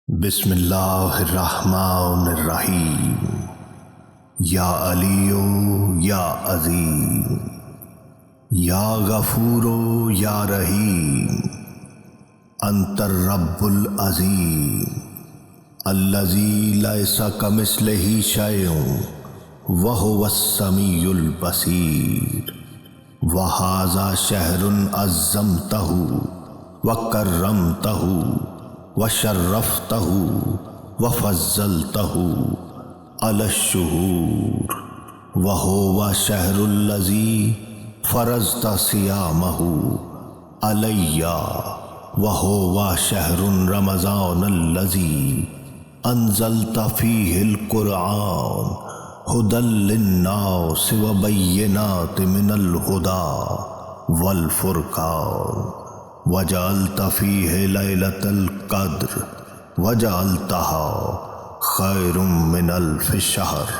بسم اللہ الرحمن الرحیم۔ یا علیو یا عظیم، یا غفورو یا رحیم، انت الرب العظیم الذی لیس کمثلہ شیء وہو السمیع البصیر۔ وہذا شہر عظمتہ وکرمتہ وشرفتہ وفضلتہ علی الشہور، وہو شہر الذی فرضت صیامہ علی، وہو شہر رمضان الذی انزلت فیہ القرآن ھدی للناس وبینات من الھدی والفرقان، وجعلت فیہ لیلۃ القدر وجعلتہا خیر من الف شہر۔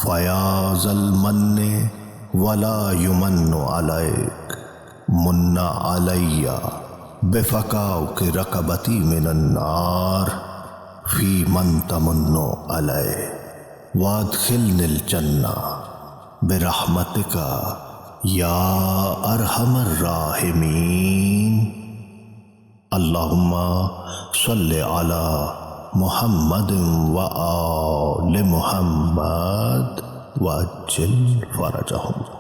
فیا ذا المن ولا یمن علیک، من علی بفکاک رقبتی من النار فی من تمن علی، وادخلنی الجنہ برحمتک یا ارحم الراحمین۔ اللہم صلی علی محمد وآل محمد وعجل فرجہم۔